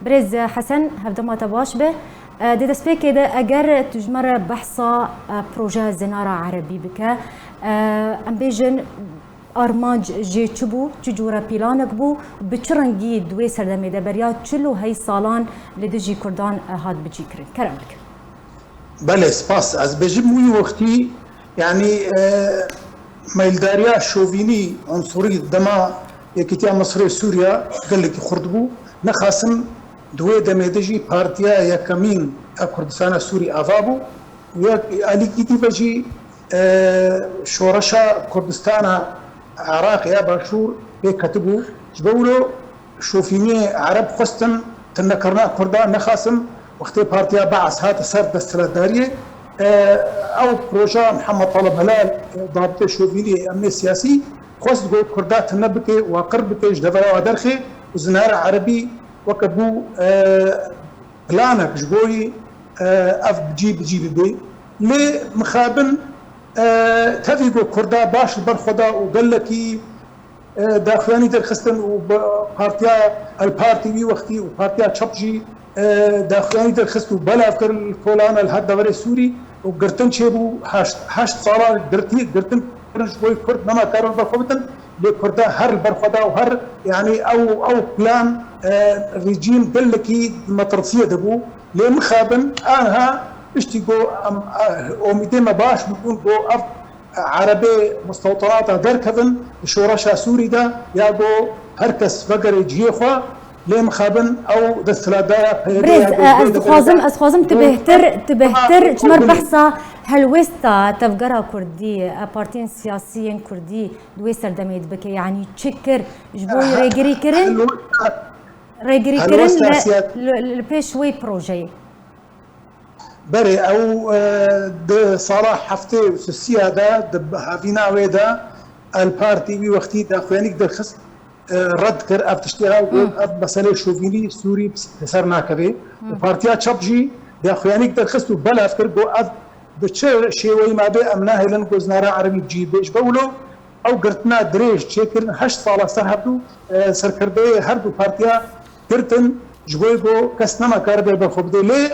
برز حسن هفدما تباش به دي دسبي كده اگر تجمر بحثا بروجه زنارة عربي بك ام بيجن ارمانج جي چبو چجورا بلانك بو بچرنگي دوي سردمي ده بريا چلو هاي سالان لدجي كردان هاد بجي كرن كرمك بله سپاس از بجم وی وقتی يعني ميلداريا شوفيني عنصري دما يكتيا مصري سوريا قال لك خردبو نخاسم دوي دميدجي بارتيا يكمين كردستان سوري افابو ويالي كيتي بجي شورشا كردستان عراق يا باشور بكتبو جبولو شوفيني عرب خستن تنكرنا كردان نخاسم وقتی بارتيا بعث هات سر دستلداريه او بروجا محمد طلب هلال ضابطه شوفيني امني سياسي خص جو كردات نبكي وقربك جدفا ودرخي وزنار عربي وكبو بلانك جبوي اف بجيب بي لي مخابن تفيقو كردا باش برخدا وقال لك داخلاني درخستن وبارتيا البارتي وقتي وبارتيا تشبجي داخلاني درخستو بلا فكر الكولان الهدفر السوري وقرتن شيبو هاشت صالة قرتن شوي كرد نما كارون برخوبتن لكردا هر برخدا وهر يعني او بلان ريجيم دلكي مطرسية دبو لمخابن انها اشتيقو اوميدي ما باش بيكون جو اف عربي مستوطنات دركفن شورشا سوري دا ياغو هركس فقر جيخوا لمخابن او دستلادايا بريز از تبهتر جمر بحثا هلوستا تفقرها كردي بارتين سياسيين كردي دوي سردميد بك يعني تشكر جبوي ريجري كرن البيش وي بروجي بري او د صلاح حفتي السياده د هافينا ويدا البارتي وي وقتي داخلينك درخص رد كر اف تشتيها اف مساله شوفيني سوري بسرنا كبي بارتيا تشبجي داخلينك درخص بلا فكر جو اف بتشر شيوي ما بي امناه لن جوزنارا عربي جيبش بولو او قرتنا دريج تشكر 8 صاله سرهبدو سركردي هردو بارتيا كرتن جويغو كسنما كاربي بخبدي لي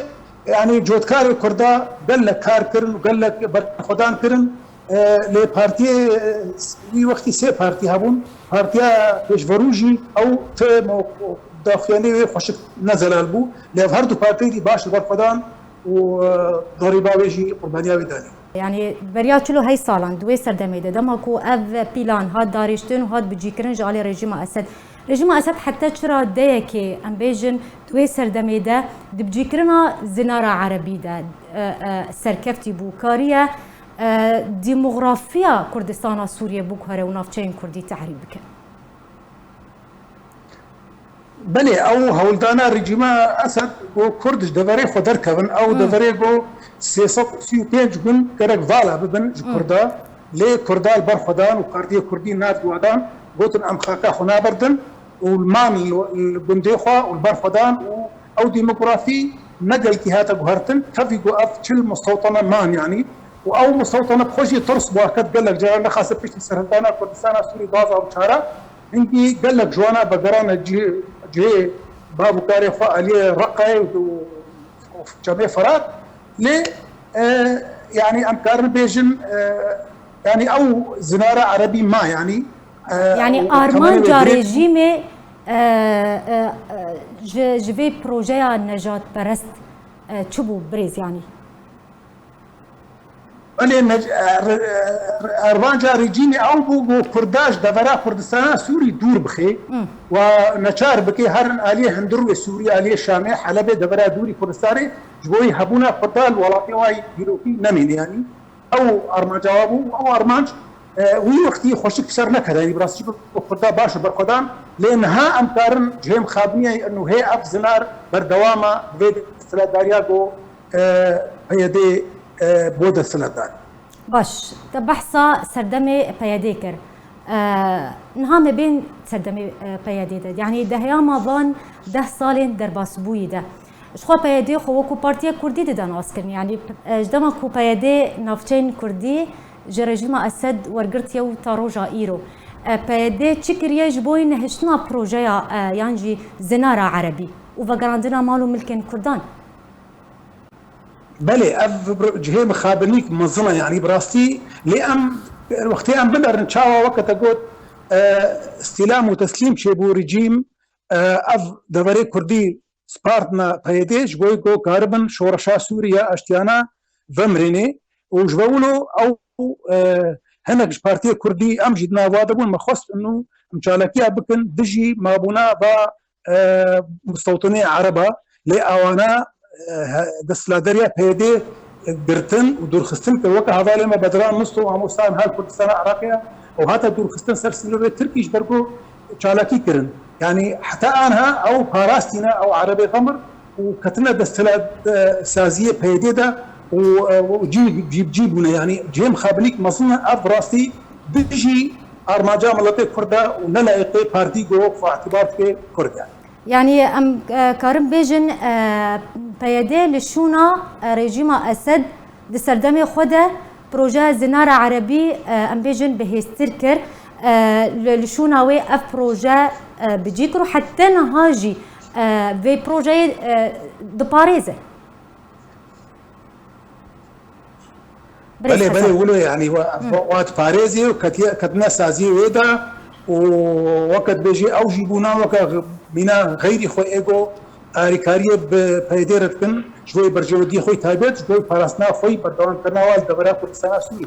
يعني جودكاري كردا قال لك كار كرن وقال لك خدان كرن لي بارتي وي وقتي سي بارتي هابون بارتيا بيش فروجي او في داخلي خوش نزل البو لي هردو بارتي دي باش برخدان وضريبه بيجي قربانيه بداني يعني برياتشلو هي سالان دوي سردميده دماكو اف بلان هاد داريشتن وهاد بيجي كرن جالي ريجيم اسد رژیم اسد حتی چرا ده که ام بیجن دوی سردمیده دبجی کرنا زنارا عربی ده سرکفتی بو کاریه دیموغرافیا کردستان سوریه بو کاره و نافچین کردی تعریب بکن. بله او هولدانا رژیم اسد و کردش دوره خودر کن او دوره گو 335 گون کرک والا ببن کردا لی کردال بر خدان و کردی ناد گوادان گوتن ام خاکا خنا بردن والمان البنديخوا والبرفدان او ديموغرافي نقل كي هاتا قهرتن تفيقو اف تشل مستوطنه مان يعني او مستوطنه بخوشي ترس واكد قال لك جانا خاصه بيش سرهدانا كردستان سوري بازا وشارع انتي قال لك جوانا بقرانا جي بابو كاري خوا عليه رقي وجميع فرات لي يعني امكار بيجن يعني او زناره عربي ما يعني آرمان جا رژیم جوی پروژه نجات پرست چبو بريز يعني آرمان جا رژیمی او بو کرداش دورا کردستان سوری دور بخی و نچار بکی هرن آلیه هندرو سوری آلیه شامه حلبه دورا دوری کردستانی جبوی هبونا قدال ولاتی وای گیروکی نمین يعني او آرمان جوابو او آرمانج وی وقتی خوشک سر نکرد یعنی براستی خدا باشه برخدان لانها امکارن جهم خابنیه انه هي افزنار بردوامه بيد استلاداريا جو هيدي بود استلادار باش تبحثا سردمي بياديكر نهام بين سردمي بيادي ده يعني دهياما بان 10 سال در باسبوي ده شخوا بيادي خو کو پارتیا کردی ده ناسکن يعني جدما کو بيادي نافچین کردی رژیم اسد ورگرتیا و تاروجا ایرو پیده چکریه جبوی نهشتنا پروژه یانجی زنارا عربی وفقراندنا مالو ملكن كردان. بله اف جهه مخابنيك منظمه يعني براستي لام وقتي ام بنر نشاوا وقت اقول استلام وتسليم شبو رجيم اف دوري كردي سبارتنا بايديش جو كاربن شورشا سوريا اشتيانا فمريني وجبولو او هناك بارتي كردي ام جدنا وادبون مخص انه مشالكيا بكن دجي مابونا با مستوطني عربه لاوانا دستلادريا بيدي برتن ودور خستن كوكا هذا لما بدران مستو ومستان هال كردستان عراقيا وهذا دور خستن سرسلو تركيش بركو شالكي كرن يعني حتى انها او باراستينا او عربي غمر وكتنا دستلاد سازيه بيدي ده وجيبونا يعني جيم خابنيك مصنع افراستي بيجي ارماجا ملتي كردا ونلاقي بارتي جو في اعتبار في كردا يعني ام كارم بيجن بيدي لشونا ريجيم اسد دي سردمي خوده بروجه زناره عربي ام بيجن بهستركر لشونا وي اف بروجه بجيكرو حتى نهاجي في بروجه دو باريزه بله يقولوا يعني وقت باريزي وكتنا سازي ويدا ووقت بيجي او جيبونا وقت بنا غيري خوي ايجو ريكاريه بيديرتكن شوي برجودي خوي تايبت شوي باراسنا خوي بدون كناوال دبرا كردستان سوري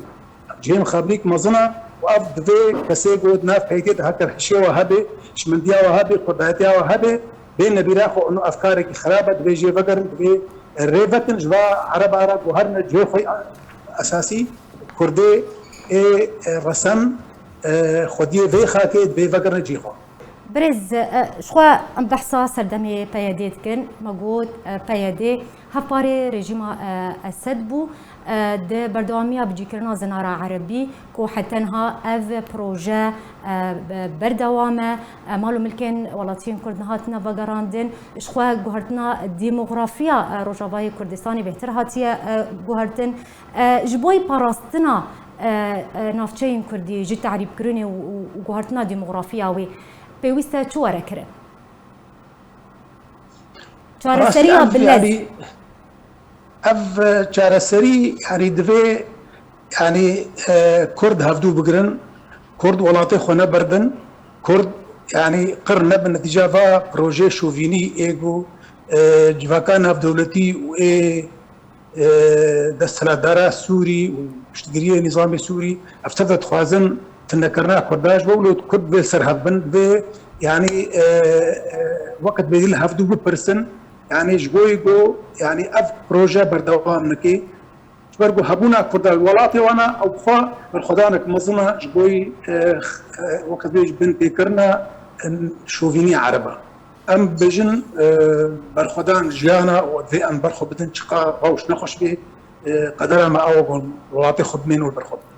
جيم خبريك مزنا وقف دفي كسيجو ناف بيديت هكر حشي وهبي شمنديا وهبي قداتيا وهبي بين بيراخو انه افكارك خرابه بيجي فكر بي ريفتن جوا عرب وهرنا جو خوي اساسي كردي اي رسم خودی وی خاکید به وگرن جیخو. برز شخوا ام بحثا سردمی پیادید کن مگود پیادی هفاری رژیم اسد بو ده بردوامی بجیکرنا زنارا عربی کو حتنها اف پروژه بردوامه مالو ملکن ولاتین کردنهاتنا وگراندن شخوا گوهرتنا دیموغرافیا روجاوای کردستانی بهتر هاتیه گوهرتن جبوی پاراستنا نافچین کردی جی تعریب کرنی و گوهرتنا دیموغرافیا وی پیوسته چواره کرد چواره سریع بالله اف چواره سریع يعني دوی يعني كرد هفدو بقرن كرد ولاطي خونه بردن كرد يعني قرن بالنتيجه فا بروجي شوفيني ايجو جواكان هف دولتي و دستلادارا سوري واشتغريه نظامي سوري افتدت خوازن تنكرنا كرداج بولو كرد بسر هفبن ب يعني وقت بديل هفدو ببرسن يعني جوي جو يعني اف بروجا بردوام نكي برجو هبونا كردا الولاطي وانا او خا بالخدانك مظنه جوي وقت بيج بنت كرنا شوفيني عربه ام بجن برخدان جيانا وذي ان برخو بدن شقا غوش نخش به قدر ما او ولاطي خد منه برخد